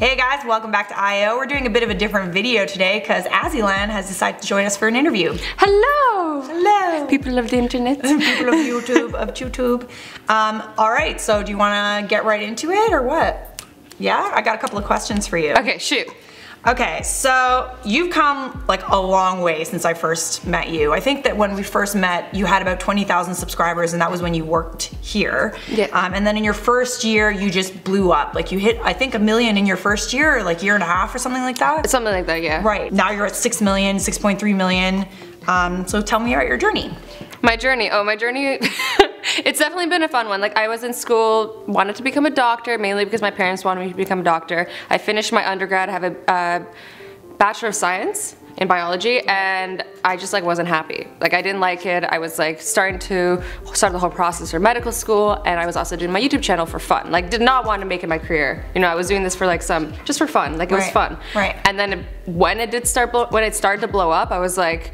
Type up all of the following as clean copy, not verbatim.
Hey guys, welcome back to I.O. We're doing a bit of a different video today because Azzyland has decided to join us for an interview. Hello! Hello! People of the internet. People of YouTube, Alright, so do you want to get right into it or what? Yeah? I got a couple of questions for you. Okay, shoot. Okay, so you've come like a long way since I first met you. I think that when we first met, you had about 20,000 subscribers and that was when you worked here. Yeah. And then in your first year, you just blew up. Like you hit, I think, 1 million in your first year, or like year and a half or something like that? Something like that, yeah. Right, now you're at 6 million, 6.3 million. So tell me about your journey. My journey, it's definitely been a fun one. Like I was in school, wanted to become a doctor, mainly because my parents wanted me to become a doctor. I finished my undergrad, I have a Bachelor of Science in biology, and I just like wasn't happy. Like I didn't like it. I was like starting to start the whole process for medical school, and I was also doing my YouTube channel for fun. Like did not want to make it my career. You know, I was doing this for like just for fun. Like it was fun. Right. And then when it started to blow up, I was like,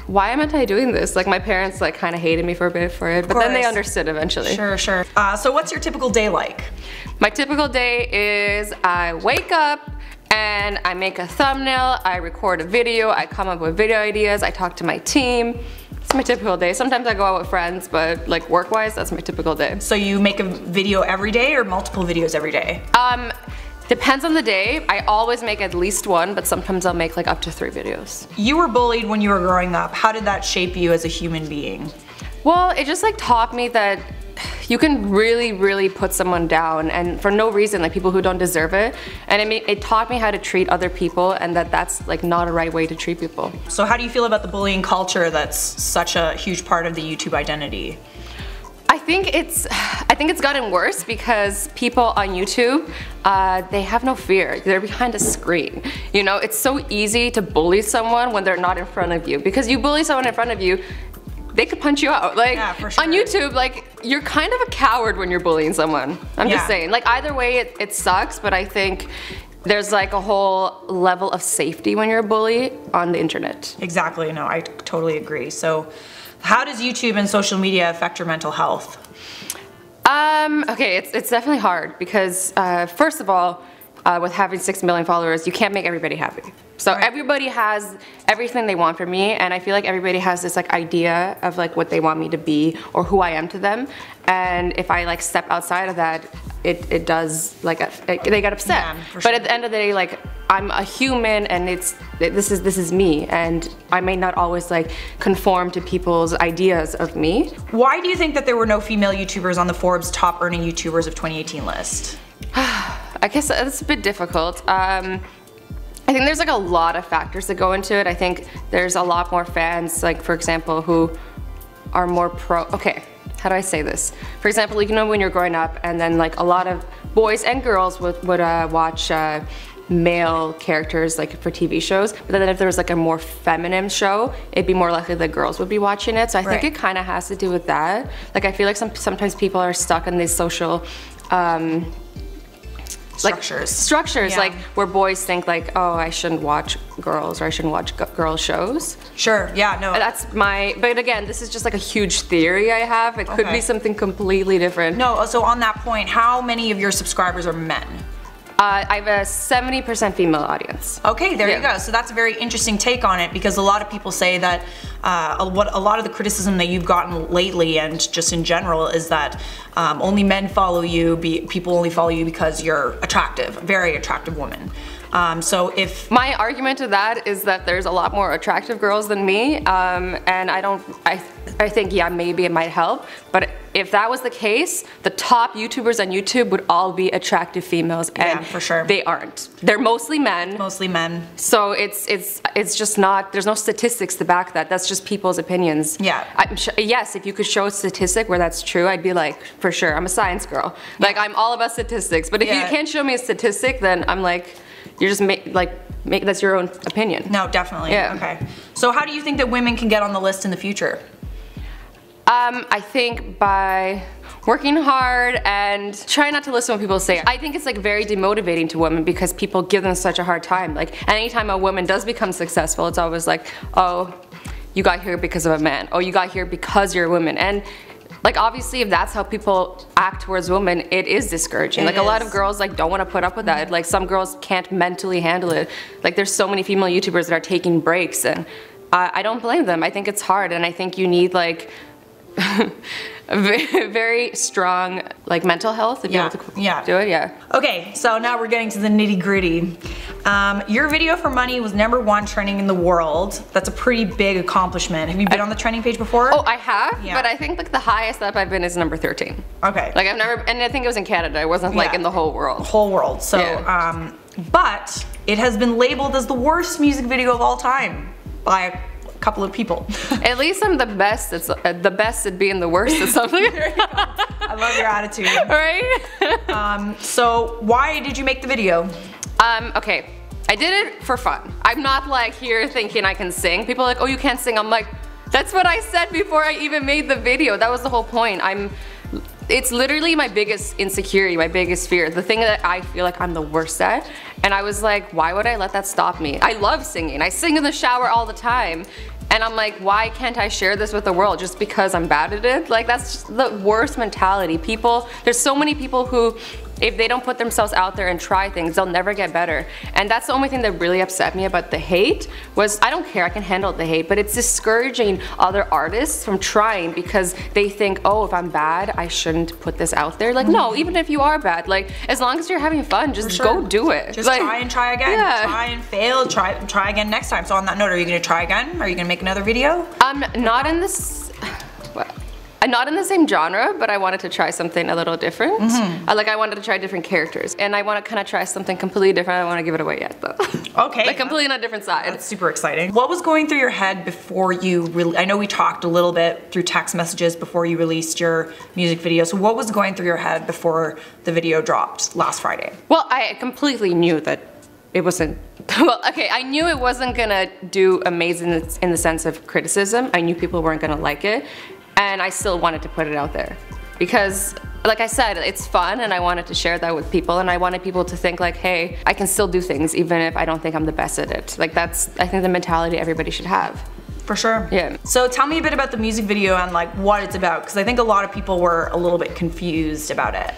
why am I doing this? Like my parents like kind of hated me for a bit for it, but then they understood eventually. Sure. So what's your typical day like? My typical day is I wake up and I make a thumbnail, I record a video, I come up with video ideas, I talk to my team. It's my typical day. Sometimes I go out with friends, but like work-wise, that's my typical day. So you make a video every day or multiple videos every day? Depends on the day. I always make at least one, but sometimes I'll make like up to 3 videos. You were bullied when you were growing up. How did that shape you as a human being? Well, it just like taught me that you can really put someone down, and for no reason, like people who don't deserve it. And it taught me how to treat other people, and that's like not a right way to treat people. So how do you feel about the bullying culture that's such a huge part of the YouTube identity? I think it's gotten worse because people on YouTube, they have no fear. They're behind a screen. You know, it's so easy to bully someone when they're not in front of you, because you bully someone in front of you, they could punch you out. Like yeah, for sure. On YouTube, like you're kind of a coward when you're bullying someone. I'm just saying. Like either way, it sucks, but I think there's like a whole level of safety when you're a bully on the internet. Exactly. No, I totally agree. So how does YouTube and social media affect your mental health? Okay, it's definitely hard because first of all, with having 6 million followers, you can't make everybody happy. So everybody has everything they want from me, and I feel like everybody has this like idea of like what they want me to be or who I am to them. And if I like step outside of that, it does like they get upset. Yeah, for sure. But at the end of the day, like I'm a human, and this is me, and I may not always like conform to people's ideas of me. Why do you think that there were no female YouTubers on the Forbes top earning YouTubers of 2018 list? I guess that's a bit difficult. I think there's like a lot of factors that go into it. I think there's a lot more fans, like for example, who are more okay, how do I say this? For example, you know when you're growing up and then like a lot of boys and girls would watch male characters like for TV shows, but then if there was like a more feminine show, it'd be more likely that girls would be watching it. So I think it kind of has to do with that. Like I feel like sometimes people are stuck in these social structures, like where boys think like, oh, I shouldn't watch girls or I shouldn't watch girl shows. Sure, yeah, no. That's but again, this is just like a huge theory I have. It could be something completely different. No, so on that point, how many of your subscribers are men? I have a 70% female audience. Okay, there you go. So that's a very interesting take on it, because a lot of people say that a lot of the criticism that you've gotten lately and just in general is that only men follow you, people only follow you because you're attractive, a very attractive woman. So if my argument to that is that there's a lot more attractive girls than me, and I think yeah, maybe it might help, but if that was the case, the top YouTubers on YouTube would all be attractive females, and for sure they aren't. They're mostly men. Mostly men. So it's just not. There's no statistics to back that. That's just people's opinions. Yeah. I'm sure, yes, if you could show a statistic where that's true, I'd be like, for sure. I'm a science girl. Like I'm all about statistics. But if you can't show me a statistic, then I'm like, you're just that's your own opinion. No, definitely. Yeah. Okay. So how do you think that women can get on the list in the future? I think by working hard and trying not to listen to what people say. I think it's like very demotivating to women because people give them such a hard time. Like anytime a woman does become successful, it's always like, oh, you got here because of a man. Oh, you got here because you're a woman. And like obviously if that's how people act towards women, it is discouraging. Like a lot of girls like don't want to put up with that. Like some girls can't mentally handle it. Like there's so many female YouTubers that are taking breaks, and I don't blame them. I think it's hard, and I think you need like a very strong like mental health to be able to do it. Yeah. Okay, so now we're getting to the nitty gritty. Your video for money was #1 trending in the world. That's a pretty big accomplishment. Have you been on the trending page before? Oh, I have, but I think like the highest up I've been is number 13. Okay. Like I've never, and I think it was in Canada. It wasn't like in the whole world. Whole world. So, but it has been labeled as the worst music video of all time by a couple of people. At least I'm the best. It's the best at being the worst at something. I love your attitude. Right? So why did you make the video? Okay, I did it for fun. I'm not like here thinking I can sing. People are like, oh, you can't sing. I'm like, that's what I said before I even made the video. That was the whole point. It's literally my biggest insecurity, my biggest fear, the thing that I feel like I'm the worst at. And I was like, why would I let that stop me? I love singing. I sing in the shower all the time. And I'm like, why can't I share this with the world just because I'm bad at it? Like that's just the worst mentality. There's so many people who, if they don't put themselves out there and try things, they'll never get better. And that's the only thing that really upset me about the hate was, I don't care, I can handle the hate, but it's discouraging other artists from trying because they think, oh, if I'm bad, I shouldn't put this out there. Like, no, even if you are bad, like, as long as you're having fun, just go do it. Just like, try and try again. Try and fail, try again next time. So on that note, are you gonna try again? Are you gonna make another video? Not in this, not in the same genre, but I wanted to try something a little different. Like I wanted to try different characters, and I want to kind of try something completely different. I don't want to give it away yet, though. Okay. Like completely on a different side. That's super exciting. What was going through your head before you really? I know we talked a little bit through text messages before you released your music video. So what was going through your head before the video dropped last Friday? Well, I completely knew that it wasn't. Well, okay, I knew it wasn't gonna do amazing in the sense of criticism. I knew people weren't gonna like it. And I still wanted to put it out there because, like I said, it's fun and I wanted to share that with people, and I wanted people to think like, hey, I can still do things even if I don't think I'm the best at it. Like that's, I think, the mentality everybody should have. For sure. Yeah. So tell me a bit about the music video and like what it's about, because I think a lot of people were a little bit confused about it.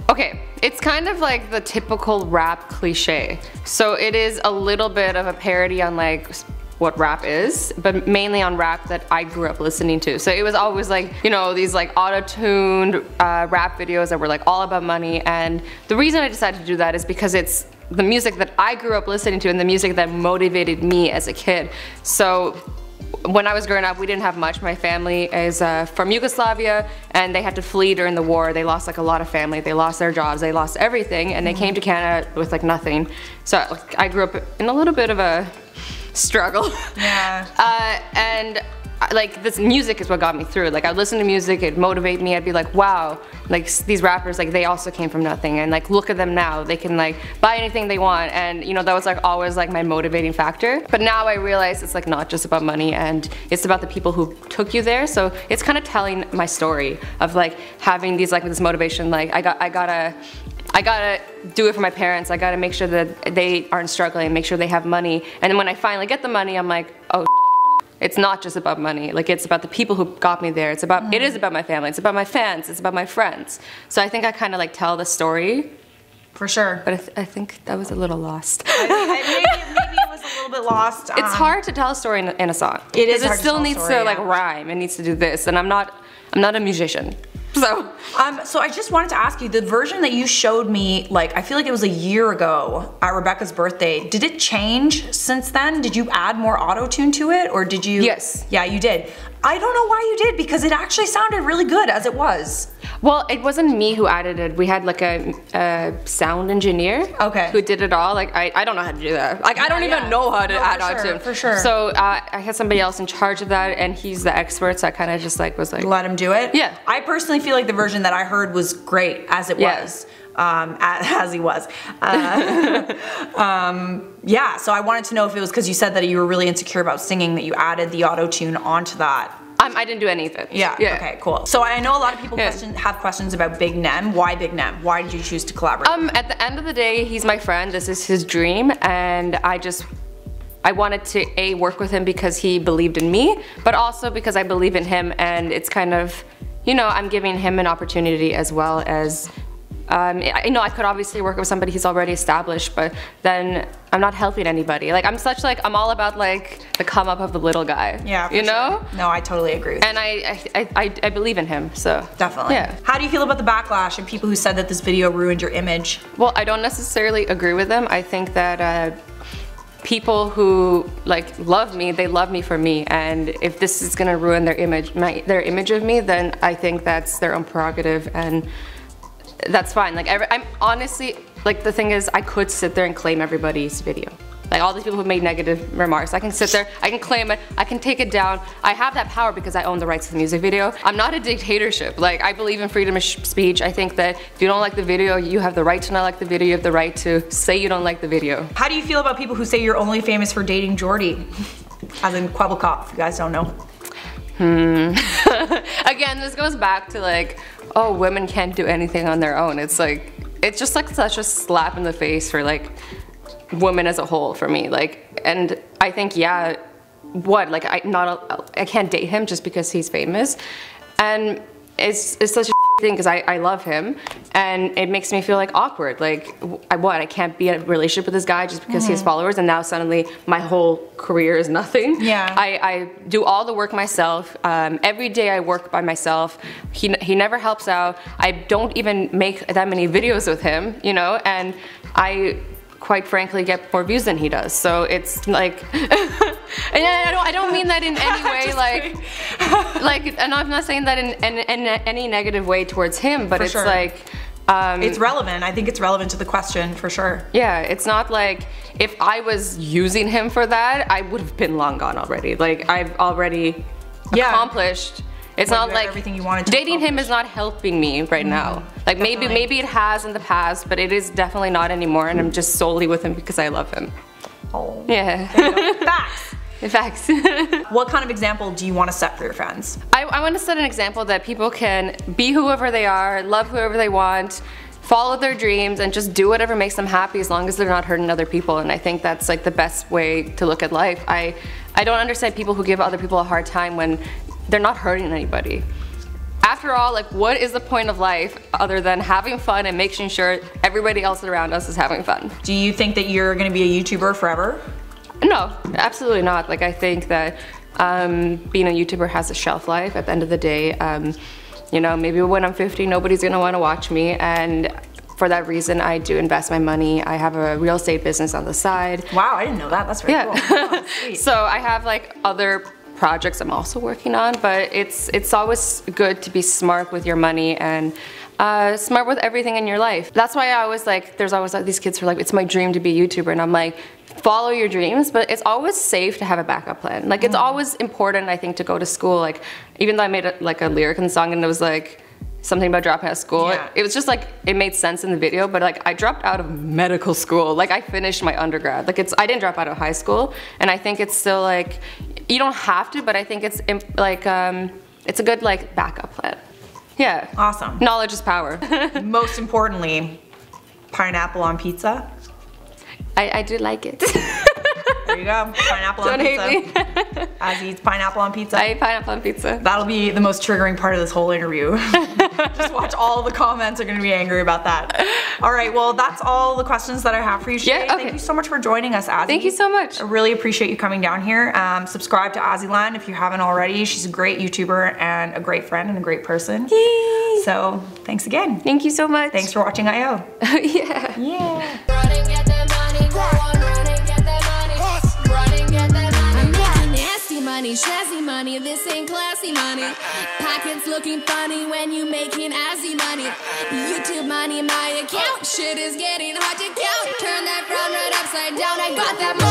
Okay, it's kind of like the typical rap cliche. So it is a little bit of a parody on like what rap is, but mainly on rap that I grew up listening to. So it was always like, you know, these like auto-tuned rap videos that were like all about money, and the reason I decided to do that is because it's the music that I grew up listening to and the music that motivated me as a kid. So when I was growing up, we didn't have much. My family is from Yugoslavia, and they had to flee during the war. They lost like a lot of family. They lost their jobs. They lost everything, and they came to Canada with like nothing. So like, I grew up in a little bit of a struggle. Yeah. And like this music is what got me through. Like I'd listen to music, it'd motivate me. I'd be like, wow, like these rappers, like they also came from nothing, and like look at them now. They can like buy anything they want, and you know, that was like always like my motivating factor. But now I realize it's like not just about money, and it's about the people who took you there. So it's kind of telling my story of like having these like this motivation. Like I gotta do it for my parents. I gotta make sure that they aren't struggling, make sure they have money. And then when I finally get the money, I'm like, oh, it's not just about money. Like it's about the people who got me there. It is about my family. It's about my fans. It's about my friends. So I think I kind of like tell the story. For sure. But I think that was a little lost. Maybe it was a little bit lost. It's hard to tell a story in a song. It is. It still needs to like rhyme. It needs to do this, and I'm not a musician. So I just wanted to ask you, the version that you showed me, like I feel like it was a year ago at Rebecca's birthday, did it change since then? Did you add more auto-tune to it, or did you? Yes. Yeah, you did. I don't know why you did, because it actually sounded really good as it was. Well, it wasn't me who added it. We had like a sound engineer who did it all. Like I don't know how to do that. Like I don't even know how to add auto-tune. For sure. So I had somebody else in charge of that, and he's the expert, so I kind of just like was like, let him do it? Yeah. I personally feel like the version that I heard was great as it was. As he was. Yeah, so I wanted to know if it was because you said that you were really insecure about singing that you added the auto-tune onto that. I didn't do any of it. Yeah, okay, cool. So I know a lot of people have questions about Big Nem. Why Big Nem? Why did you choose to collaborate? At the end of the day, he's my friend. This is his dream, and I wanted to work with him because he believed in me, but also because I believe in him, and it's kind of, you know, I'm giving him an opportunity as well as, I know I could obviously work with somebody who's already established, but then I'm not helping anybody. Like, I'm all about like the come up of the little guy. Yeah, you know? Sure. No, I totally agree with and I believe in him, so. Definitely. Yeah. How do you feel about the backlash and people who said that this video ruined your image? Well, I don't necessarily agree with them. I think that people who like love me, they love me for me, and if this is gonna ruin their image, their image of me, then I think that's their own prerogative, and that's fine. Like, I'm honestly, like, the thing is, I could sit there and claim everybody's video. Like, all these people who made negative remarks, I can sit there, I can claim it, I can take it down. I have that power because I own the rights to the music video. I'm not a dictatorship. Like, I believe in freedom of speech. I think that if you don't like the video, you have the right to not like the video, you have the right to say you don't like the video. How do you feel about people who say you're only famous for dating Jordy? As in Quebblecop, if you guys don't know. Again, this goes back to like, oh, women can't do anything on their own. It's like, it's just like such a slap in the face for like women as a whole for me. Like, and I think, yeah, what, like I can't date him just because he's famous, and it's such a thing because I love him, and it makes me feel like awkward. Like, I can't be in a relationship with this guy just because he has followers, and now suddenly my whole career is nothing. Yeah. I do all the work myself. Every day I work by myself. He never helps out. I don't even make that many videos with him, you know, and I quite frankly get more views than he does. So it's like, and I don't mean that in any way, like, and I'm not saying that in any negative way towards him, but it's like, it's relevant. I think it's relevant to the question for sure. Yeah, it's not like if I was using him for that, I would have been long gone already. Like, I've already accomplished. It's not like everything you wanted to dating him is not helping me right now. Like, maybe it has in the past, but it is definitely not anymore, and I'm just solely with him because I love him. Oh. Yeah. There you go. Facts. Facts. What kind of example do you want to set for your friends? I want to set an example that people can be whoever they are, love whoever they want, follow their dreams, and just do whatever makes them happy as long as they're not hurting other people. And I think that's like the best way to look at life. I don't understand people who give other people a hard time when they're not hurting anybody. After all, like, what is the point of life other than having fun and making sure everybody else around us is having fun? Do you think that you're gonna be a YouTuber forever? No, absolutely not. Like, I think that being a YouTuber has a shelf life. At the end of the day, you know, maybe when I'm 50, nobody's gonna wanna watch me, and for that reason, I do invest my money. I have a real estate business on the side. Wow, I didn't know that. That's very cool. Oh, so I have like other projects I'm also working on, but it's always good to be smart with your money and smart with everything in your life. That's why I always like, there's always like these kids who are like, it's my dream to be a YouTuber, and I'm like, follow your dreams, but it's always safe to have a backup plan. Like, it's always important, I think, to go to school. Like, even though I made like a lyric in the song and it was like something about dropping out of school, it was just like, it made sense in the video, but like, I dropped out of medical school. Like, I finished my undergrad. Like, I didn't drop out of high school, and I think it's still like, you don't have to, but I think it's like, it's a good like backup plan. Yeah. Awesome. Knowledge is power. Most importantly, pineapple on pizza. I do like it. There you go. Pineapple on pizza. Don't hate me. Az eats pineapple on pizza. I eat pineapple on pizza. That'll be the most triggering part of this whole interview. Just watch, all the comments are gonna be angry about that. All right, well, that's all the questions that I have for you today. Yeah, okay. Thank you so much for joining us, Azzy. Thank you so much. I really appreciate you coming down here. Subscribe to Azzyland if you haven't already. She's a great YouTuber and a great friend and a great person. Yay. So, thanks again. Thank you so much. Thanks for watching I.O. Yeah. Yeah. Money, snazzy money, this ain't classy money. Pockets looking funny when you making Azzy money. YouTube money, my account. Shit is getting hard to count. Turn that frown right upside down. I got that money.